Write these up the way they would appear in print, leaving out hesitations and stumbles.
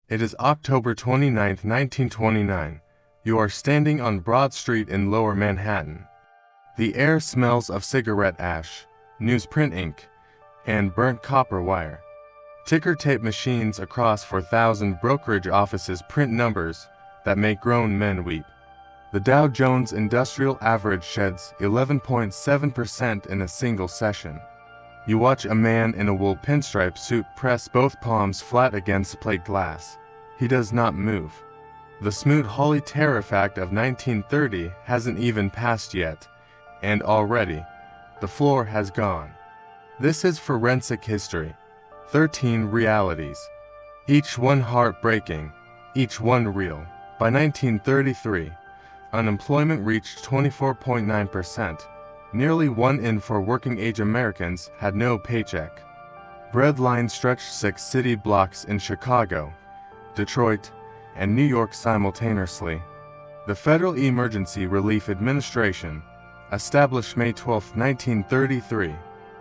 It is October 29, 1929. You are standing on Broad Street in Lower Manhattan. The air smells of cigarette ash, newsprint ink, and burnt copper wire. Ticker tape machines across 4,000 brokerage offices print numbers that make grown men weep. The Dow Jones Industrial Average sheds 11.7% in a single session. You watch a man in a wool pinstripe suit press both palms flat against plate glass. He does not move. The Smoot-Hawley tariff act of 1930 hasn't even passed yet, and already, the floor has gone. This is forensic history. 13 realities. Each one heartbreaking, each one real. By 1933, unemployment reached 24.9%. Nearly 1 in 4 working-age Americans had no paycheck. Breadlines stretched 6 city blocks in Chicago, Detroit, and New York simultaneously. The Federal Emergency Relief Administration, established May 12, 1933,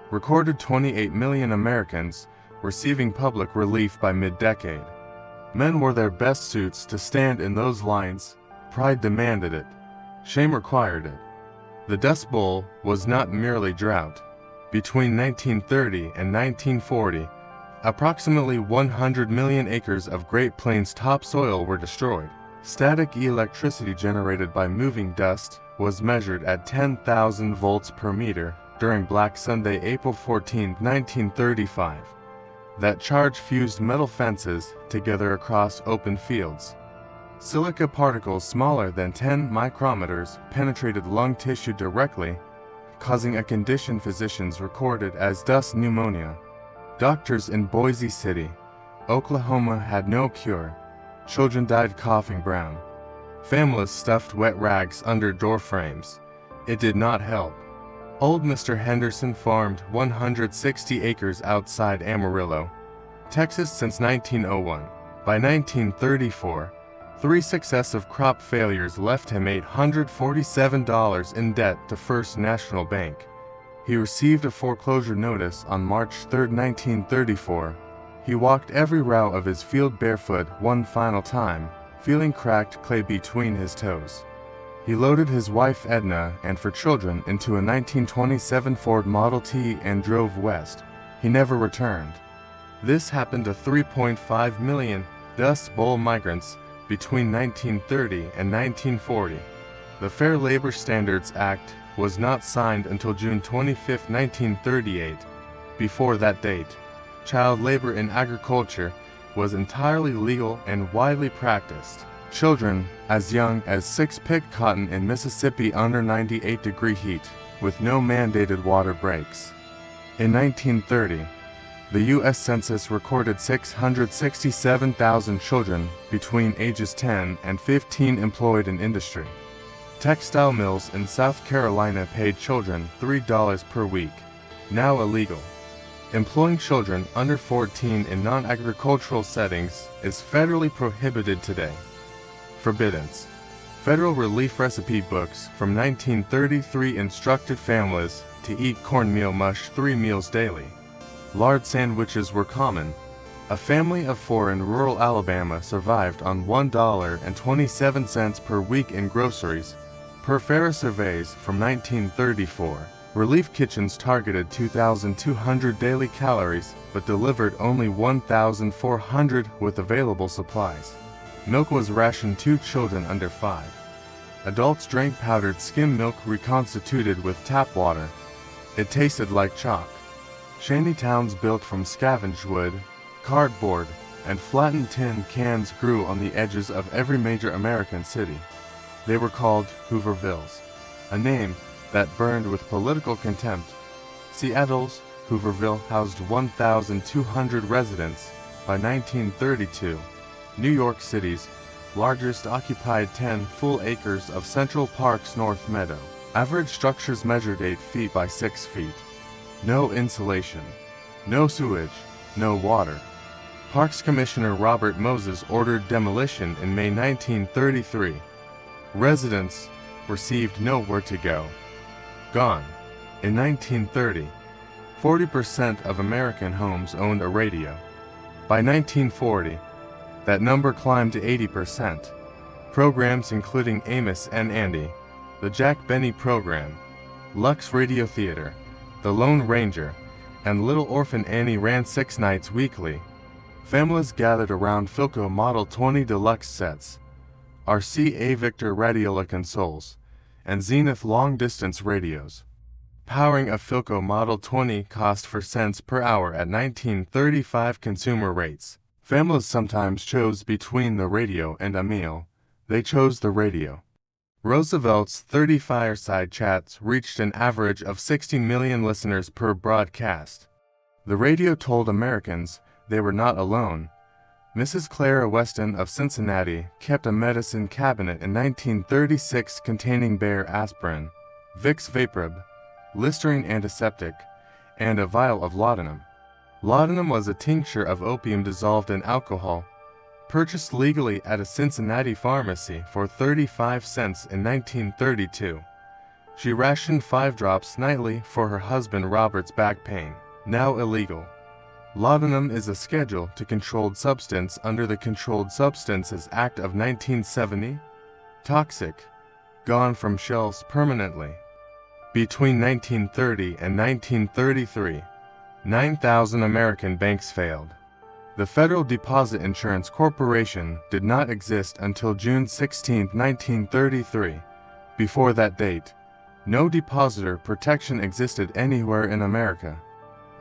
recorded 28 million Americans receiving public relief by mid-decade. Men wore their best suits to stand in those lines. Pride demanded it. Shame required it. The Dust Bowl was not merely drought. Between 1930 and 1940, approximately 100 million acres of Great Plains topsoil were destroyed. Static electricity generated by moving dust was measured at 10,000 volts per meter during Black Sunday, April 14, 1935. That charge fused metal fences together across open fields. Silica particles smaller than 10 micrometers penetrated lung tissue directly, causing a condition physicians recorded as dust pneumonia. Doctors in Boise City, Oklahoma had no cure. Children died coughing brown. Families stuffed wet rags under door frames. It did not help. Old Mr. Henderson farmed 160 acres outside Amarillo, Texas since 1901. By 1934, 3 successive crop failures left him $847 in debt to First National Bank. He received a foreclosure notice on March 3, 1934. He walked every row of his field barefoot one final time, feeling cracked clay between his toes. He loaded his wife Edna and 4 children into a 1927 Ford Model T and drove west. He never returned. This happened to 3.5 million Dust Bowl migrants between 1930 and 1940. The Fair Labor Standards Act was not signed until June 25, 1938. Before that date, child labor in agriculture was entirely legal and widely practiced. Children as young as 6 picked cotton in Mississippi under 98-degree heat, with no mandated water breaks. In 1930, the U.S. Census recorded 667,000 children between ages 10 and 15 employed in industry. Textile mills in South Carolina paid children $3 per week, now illegal. Employing children under 14 in non-agricultural settings is federally prohibited today. Forbiddance. Federal relief recipe books from 1933 instructed families to eat cornmeal mush 3 meals daily. Lard sandwiches were common. A family of 4 in rural Alabama survived on $1.27 per week in groceries, per FARA surveys from 1934. Relief kitchens targeted 2,200 daily calories but delivered only 1,400 with available supplies. Milk was rationed to children under 5. Adults drank powdered skim milk reconstituted with tap water. It tasted like chalk. Shanty towns built from scavenged wood, cardboard, and flattened tin cans grew on the edges of every major American city. They were called Hoovervilles, a name that burned with political contempt. Seattle's Hooverville housed 1,200 residents by 1932. New York City's largest occupied 10 full acres of Central Park's North Meadow. Average structures measured 8 feet by 6 feet. No insulation, no sewage, no water. Parks Commissioner Robert Moses ordered demolition in May 1933. Residents received nowhere to go. Gone. In 1930, 40% of American homes owned a radio. By 1940, That number climbed to 80%. Programs including Amos and Andy, The Jack Benny Program, Lux Radio Theater, The Lone Ranger, and Little Orphan Annie ran 6 nights weekly. Families gathered around Philco Model 20 Deluxe sets, RCA Victor Radiola consoles, and Zenith long-distance radios. Powering a Philco Model 20 cost 4 cents per hour at 1935 consumer rates. Families sometimes chose between the radio and a meal. They chose the radio. Roosevelt's 30 fireside chats reached an average of 60 million listeners per broadcast. The radio told Americans they were not alone. Mrs. Clara Weston of Cincinnati kept a medicine cabinet in 1936 containing Bayer aspirin, Vicks Vaporub, Listerine antiseptic, and a vial of laudanum. Laudanum was a tincture of opium dissolved in alcohol, purchased legally at a Cincinnati pharmacy for 35 cents in 1932. She rationed 5 drops nightly for her husband Robert's back pain, now illegal. Laudanum is a Schedule to controlled substance under the Controlled Substances Act of 1970. Toxic. Gone from shelves permanently. Between 1930 and 1933, 9,000 American banks failed. The Federal Deposit Insurance Corporation did not exist until June 16, 1933. Before that date, no depositor protection existed anywhere in America.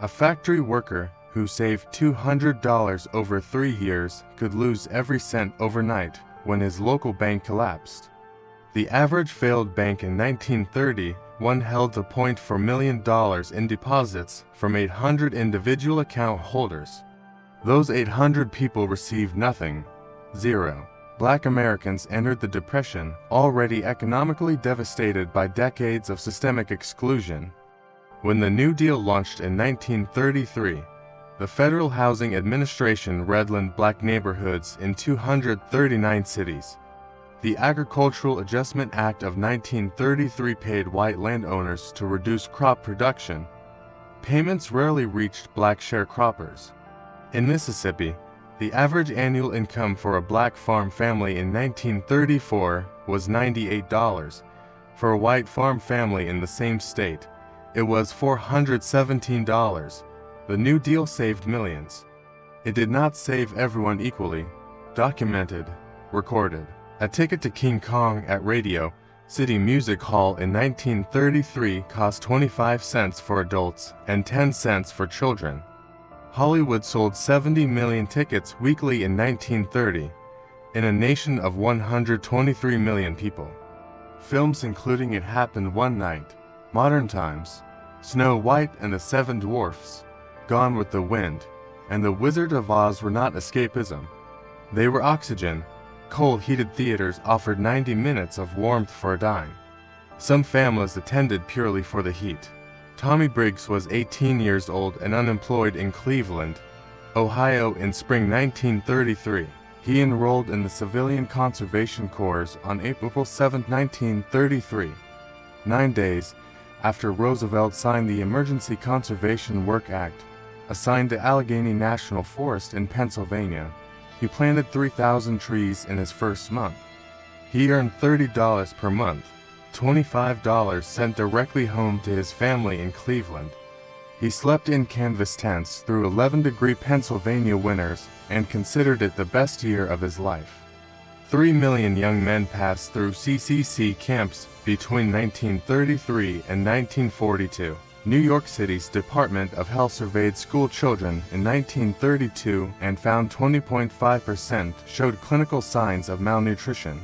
A factory worker who saved $200 over 3 years could lose every cent overnight when his local bank collapsed. The average failed bank in 1931 held $1.4 million in deposits from 800 individual account holders. Those 800 people received nothing. Zero. Black Americans entered the Depression, already economically devastated by decades of systemic exclusion. When the New Deal launched in 1933, the Federal Housing Administration redlined black neighborhoods in 239 cities. The Agricultural Adjustment Act of 1933 paid white landowners to reduce crop production. Payments rarely reached black sharecroppers. In Mississippi, the average annual income for a black farm family in 1934 was $98. For a white farm family in the same state, it was $417. The New Deal saved millions. It did not save everyone equally. Documented, recorded. A ticket to King Kong at Radio City Music Hall in 1933 cost 25 cents for adults and 10 cents for children. Hollywood sold 70 million tickets weekly in 1930, in a nation of 123 million people. Films including It Happened One Night, Modern Times, Snow White and the Seven Dwarfs, Gone with the Wind, and The Wizard of Oz were not escapism. They were oxygen. Coal-heated theaters offered 90 minutes of warmth for a dime. Some families attended purely for the heat. Tommy Briggs was 18 years old and unemployed in Cleveland, Ohio in spring 1933. He enrolled in the Civilian Conservation Corps on April 7, 1933. 9 days after Roosevelt signed the Emergency Conservation Work Act, assigned to Allegheny National Forest in Pennsylvania, he planted 3,000 trees in his first month. He earned $30 per month, $25 sent directly home to his family in Cleveland. He slept in canvas tents through 11-degree Pennsylvania winters and considered it the best year of his life. 3 million young men passed through CCC camps between 1933 and 1942. New York City's Department of Health surveyed school children in 1932 and found 20.5% showed clinical signs of malnutrition.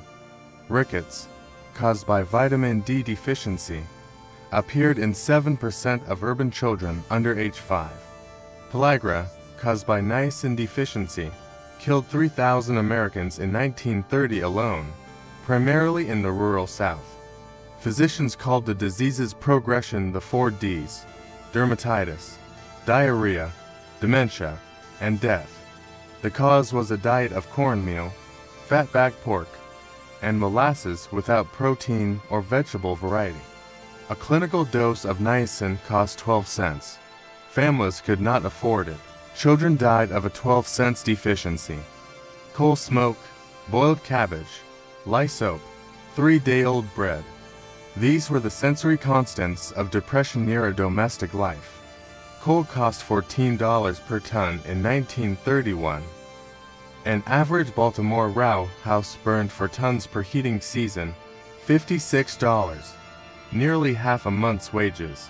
Rickets, caused by vitamin D deficiency, appeared in 7% of urban children under age 5. Pellagra, caused by niacin deficiency, killed 3,000 Americans in 1930 alone, primarily in the rural South. Physicians called the disease's progression the 4 Ds: dermatitis, diarrhea, dementia, and death. The cause was a diet of cornmeal, fatback pork, and molasses without protein or vegetable variety. A clinical dose of niacin cost 12 cents. Families could not afford it. Children died of a 12 cents deficiency. coal smoke, boiled cabbage, lye soap, 3-day-old bread. These were the sensory constants of Depression-era domestic life. Coal cost $14 per ton in 1931. An average Baltimore row house burned for tons per heating season, $56, nearly half a month's wages.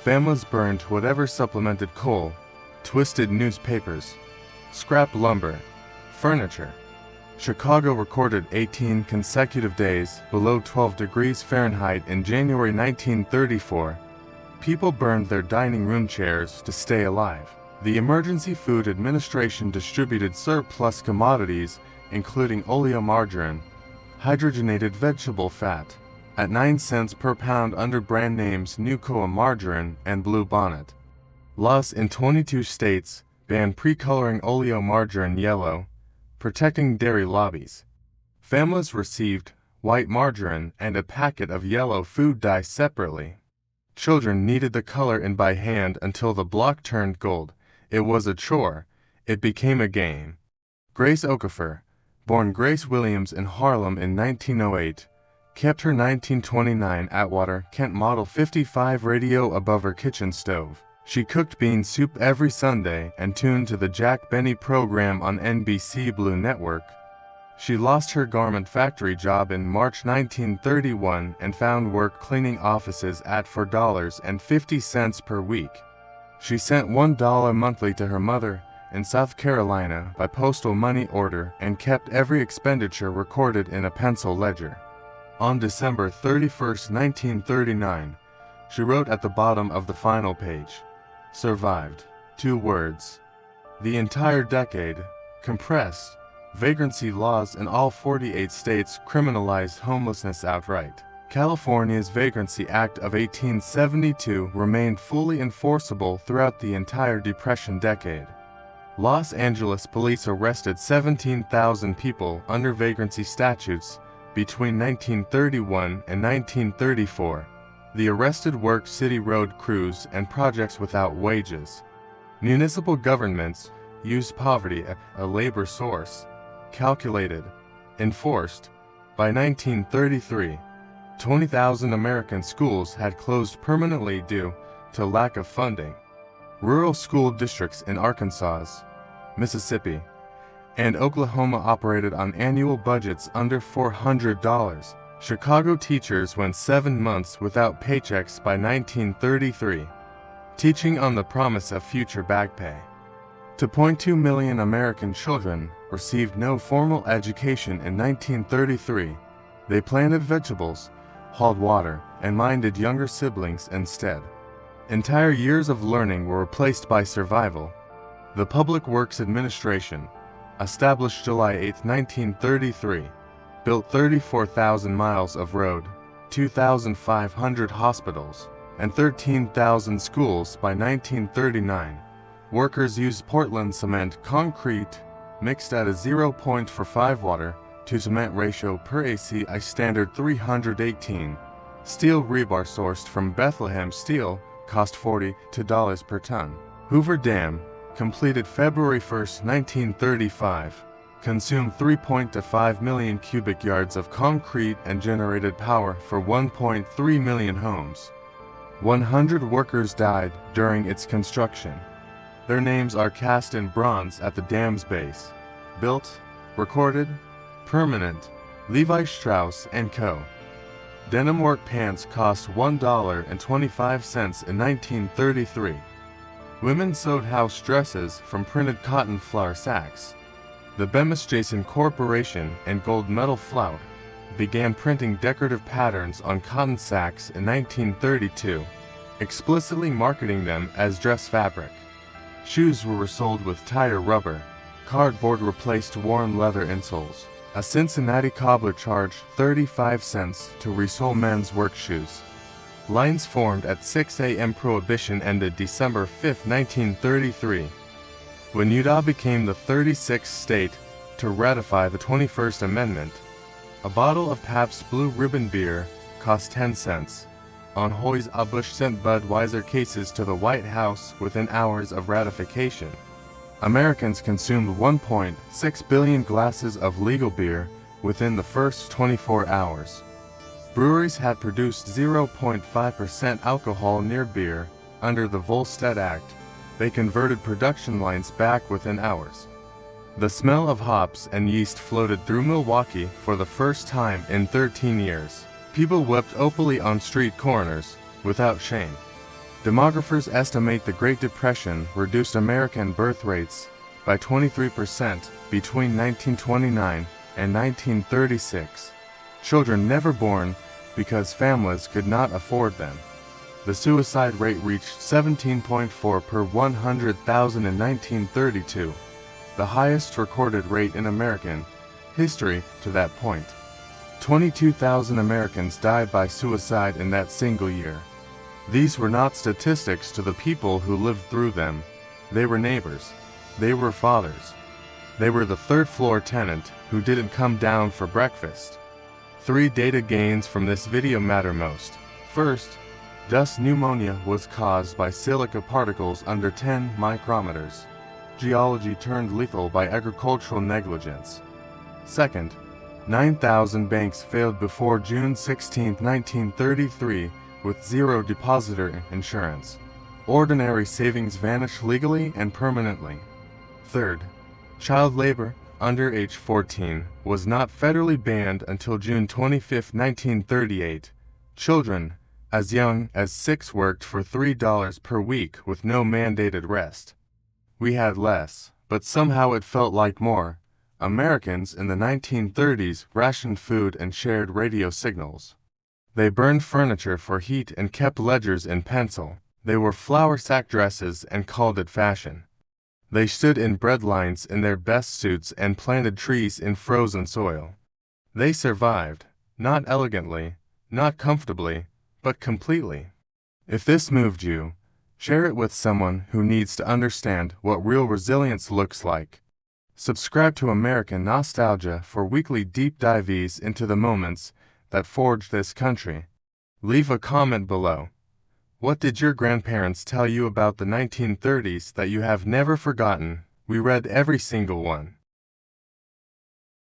Families burned whatever supplemented coal, twisted newspapers, scrap lumber, furniture. Chicago recorded 18 consecutive days below 12 degrees Fahrenheit in January 1934. People burned their dining room chairs to stay alive. The Emergency Food Administration distributed surplus commodities, including oleomargarine, hydrogenated vegetable fat, at 9 cents per pound under brand names Nucoa Margarine and Blue Bonnet. Laws in 22 states banned pre-coloring oleomargarine yellow, protecting dairy lobbies. Families received white margarine and a packet of yellow food dye separately. Children kneaded the color in by hand until the block turned gold. It was a chore. It became a game. Grace Okafor, born Grace Williams in Harlem in 1908, kept her 1929 Atwater Kent Model 55 radio above her kitchen stove. She cooked bean soup every Sunday and tuned to the Jack Benny program on NBC Blue Network. She lost her garment factory job in March 1931 and found work cleaning offices at $4.50 per week. She sent $1 monthly to her mother in South Carolina by postal money order and kept every expenditure recorded in a pencil ledger. On December 31, 1939, she wrote at the bottom of the final page, "Survived. 2 words. The entire decade, compressed, vagrancy laws in all 48 states criminalized homelessness outright. California's Vagrancy Act of 1872 remained fully enforceable throughout the entire Depression decade. Los Angeles police arrested 17,000 people under vagrancy statutes between 1931 and 1934. The arrested worked city road crews and projects without wages. Municipal governments used poverty as a labor source. Calculated, enforced. By 1933, 20,000 American schools had closed permanently due to lack of funding. Rural school districts in Arkansas, Mississippi, and Oklahoma operated on annual budgets under $400. Chicago teachers went 7 months without paychecks by 1933, teaching on the promise of future back pay. 2.2 million American children received no formal education in 1933. They planted vegetables, hauled water, and minded younger siblings instead. Entire years of learning were replaced by survival. The Public Works Administration, established July 8, 1933, built 34,000 miles of road, 2,500 hospitals, and 13,000 schools by 1939. Workers used Portland cement concrete, mixed at a 0.45 water to cement ratio per ACI standard 318. Steel rebar sourced from Bethlehem Steel cost $42 per ton. Hoover Dam, completed February 1, 1935, consumed 3.5 million cubic yards of concrete and generated power for 1.3 million homes. 100 workers died during its construction. Their names are cast in bronze at the dam's base. Built, recorded, permanent, Levi Strauss & Co. Denim work pants cost $1.25 in 1933. Women sewed house dresses from printed cotton flour sacks. The Bemis Jason Corporation and Gold Medal Flout began printing decorative patterns on cotton sacks in 1932, explicitly marketing them as dress fabric. Shoes were resoled with tighter rubber. Cardboard replaced worn leather insoles. A Cincinnati cobbler charged 35 cents to resole men's work shoes. Lines formed at 6 a.m. Prohibition ended December 5, 1933. When Utah became the 36th state to ratify the 21st Amendment, a bottle of Pabst Blue Ribbon beer cost 10 cents. Anheuser-Busch sent Budweiser cases to the White House within hours of ratification. Americans consumed 1.6 billion glasses of legal beer within the first 24 hours. Breweries had produced 0.5% alcohol near beer. Under the Volstead Act, they converted production lines back within hours. The smell of hops and yeast floated through Milwaukee for the first time in 13 years. People wept openly on street corners, without shame. Demographers estimate the Great Depression reduced American birth rates by 23% between 1929 and 1936. Children never born because families could not afford them. The suicide rate reached 17.4 per 100,000 in 1932, the highest recorded rate in American history to that point. 22,000 Americans died by suicide in that single year. These were not statistics to the people who lived through them. They were neighbors. They were fathers. They were the third-floor tenant who didn't come down for breakfast. 3 data gains from this video matter most. First, dust pneumonia was caused by silica particles under 10 micrometers. Geology turned lethal by agricultural negligence. Second, 9,000 banks failed before June 16, 1933, with zero depositor insurance. Ordinary savings vanished legally and permanently. Third, child labor, under age 14, was not federally banned until June 25, 1938. Children, as young as 6 worked for $3 per week with no mandated rest. We had less, but somehow it felt like more. Americans in the 1930s rationed food and shared radio signals. They burned furniture for heat and kept ledgers in pencil. They wore flour sack dresses and called it fashion. They stood in breadlines in their best suits and planted trees in frozen soil. They survived, not elegantly, not comfortably, but completely. If this moved you, share it with someone who needs to understand what real resilience looks like. Subscribe to American Nostalgia for weekly deep dives into the moments that forged this country. Leave a comment below. What did your grandparents tell you about the 1930s that you have never forgotten? We read every single one.